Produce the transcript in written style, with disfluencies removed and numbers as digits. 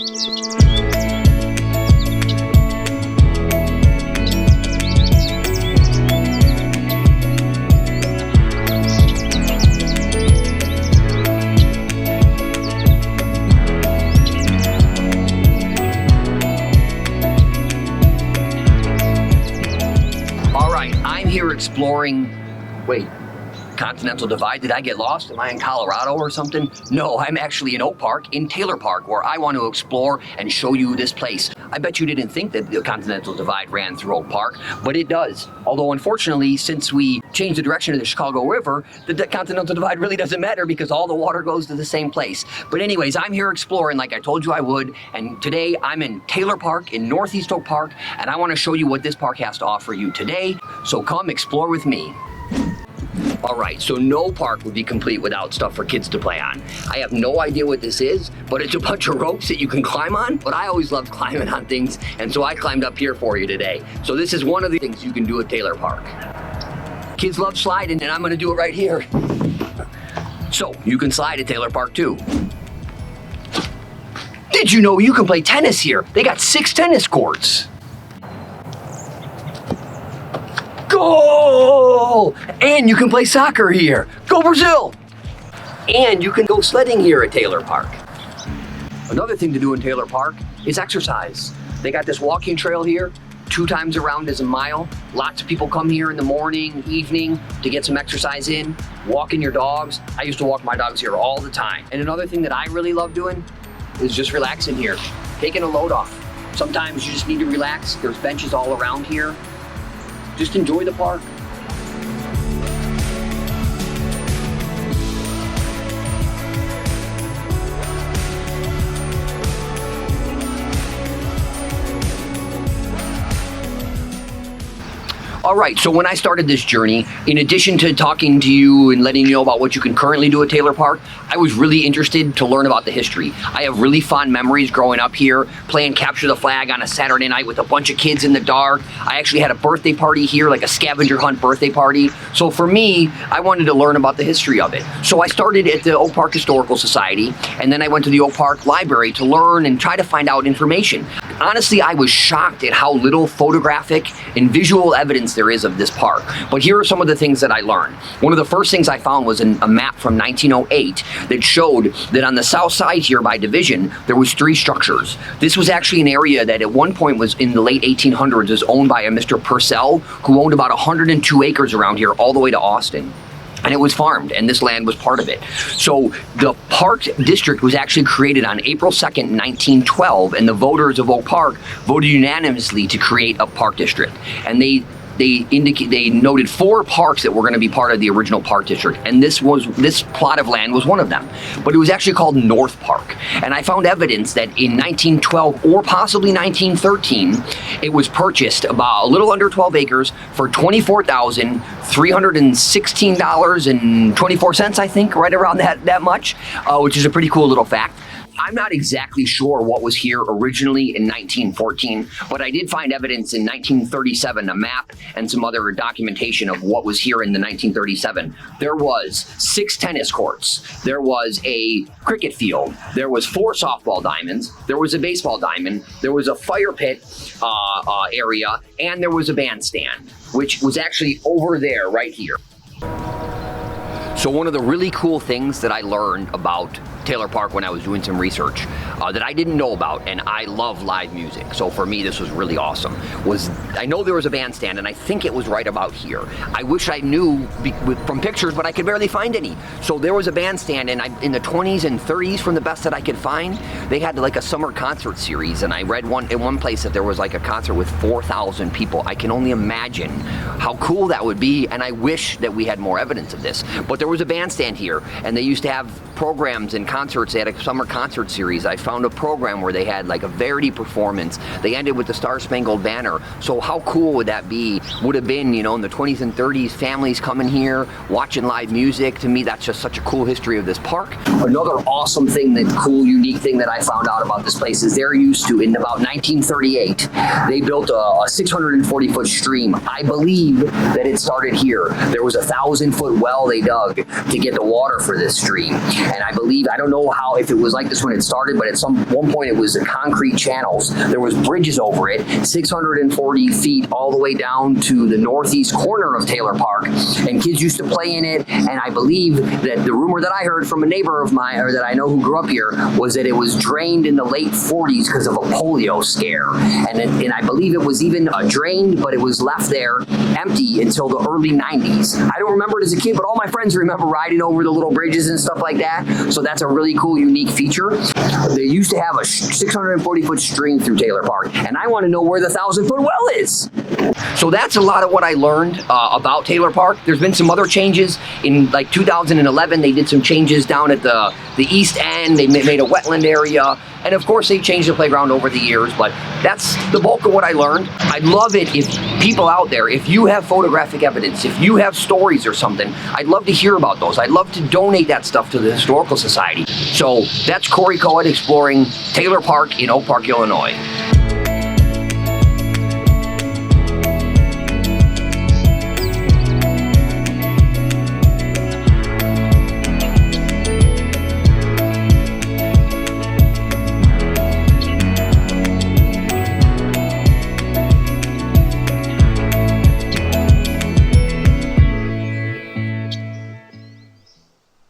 I'm here exploring, wait, Continental Divide? Did I get lost? Am I in Colorado or something? No, I'm actually in Oak Park, in Taylor Park, where I want to explore and show you this place. I bet you didn't think that the Continental Divide ran through Oak Park, but it does. Although unfortunately, since we changed the direction of the Chicago River, the Continental Divide really doesn't matter because all the water goes to the same place. But anyways, I'm here exploring like I told you I would, and today I'm in Taylor Park in Northeast Oak Park, and I want to show you what this park has to offer you today. So come explore with me. All right, so no park would be complete without stuff for kids to play on. I have no idea what this is, but it's a bunch of ropes that you can climb on. But I always love climbing on things, and so I climbed up here for you today. So this is one of the things you can do at Taylor Park. Kids love sliding, and I'm gonna do it right here. So you can slide at Taylor Park too. Did you know you can play tennis here? They got 6 tennis courts. Goal! And you can play soccer here. Go Brazil! And you can go sledding here at Taylor Park. Another thing to do in Taylor Park is exercise. They got this walking trail here. 2 times around is a mile. Lots of people come here in the morning, evening to get some exercise in, walking your dogs. I used to walk my dogs here all the time. And another thing that I really love doing is just relaxing here, taking a load off. Sometimes you just need to relax. There's benches all around here. Just enjoy the park. All right, so when I started this journey, in addition to talking to you and letting you know about what you can currently do at Taylor Park, I was really interested to learn about the history. I have really fond memories growing up here, playing capture the flag on a Saturday night with a bunch of kids in the dark. I actually had a birthday party here, like a scavenger hunt birthday party. So for me, I wanted to learn about the history of it. So I started at the Oak Park Historical Society, and then I went to the Oak Park Library to learn and try to find out information. Honestly, I was shocked at how little photographic and visual evidence there is of this park. But here are some of the things that I learned. One of the first things I found was a map from 1908 that showed that on the south side here by division, there was 3 structures. This was actually an area that at one point was in the late 1800s was owned by a Mr. Purcell, who owned about 102 acres around here all the way to Austin. And it was farmed, and this land was part of it. So the park district was actually created on April 2nd, 1912, and the voters of Oak Park voted unanimously to create a park district. And they noted 4 parks that were going to be part of the original park district, and this plot of land was one of them. But it was actually called North Park, and I found evidence that in 1912 or possibly 1913, it was purchased about a little under 12 acres for $24,316.24, I think, right around that much, which is a pretty cool little fact. I'm not exactly sure what was here originally in 1914, but I did find evidence in 1937, a map and some other documentation of what was here in the 1937. There was 6 tennis courts, there was a cricket field, there was 4 softball diamonds, there was a baseball diamond, there was a fire pit area, and there was a bandstand, which was actually over there, right here. So one of the really cool things that I learned about Taylor Park when I was doing some research that I didn't know about, and I love live music, so for me this was really awesome, was I know there was a bandstand, and I think it was right about here. I wish I knew from pictures, but I could barely find any. So there was a bandstand, and in the 20s and 30s, from the best that I could find, they had like a summer concert series, and I read in one place that there was like a concert with 4,000 people. I can only imagine how cool that would be, and I wish that we had more evidence of this. But there was a bandstand here, and they used to have programs and concerts. They had a summer concert series. I found a program where they had like a Verdi performance. They ended with the Star Spangled Banner. So how cool would that be? Would have been, you know, in the 20s and 30s, families coming here, watching live music. To me, that's just such a cool history of this park. Another awesome thing, unique thing that I found out about this place is they're used to, in about 1938, they built a 640-foot stream. I believe that it started here. There was a 1,000-foot well they dug, dig to get the water for this stream. And I believe, I don't know how, if it was like this when it started, but at one point it was the concrete channels. There was bridges over it, 640 feet all the way down to the northeast corner of Taylor Park. And kids used to play in it. And I believe that the rumor that I heard from a neighbor of mine, or that I know who grew up here, was that it was drained in the late 40s because of a polio scare. And I believe it was even drained, but it was left there empty until the early 90s. I don't remember it as a kid, but all my friends remember riding over the little bridges and stuff like that. So that's a really cool, unique feature. They used to have a 640-foot stream through Taylor Park, and I want to know where the 1,000-foot well is. So that's a lot of what I learned about Taylor Park. There's been some other changes. In like 2011, they did some changes down at the east end. They made a wetland area. And of course, they changed the playground over the years, but that's the bulk of what I learned. I'd love it if people out there, if you have photographic evidence, if you have stories or something, I'd love to hear about those. I'd love to donate that stuff to the Historical Society. So that's Cory Kohut exploring Taylor Park in Oak Park, Illinois.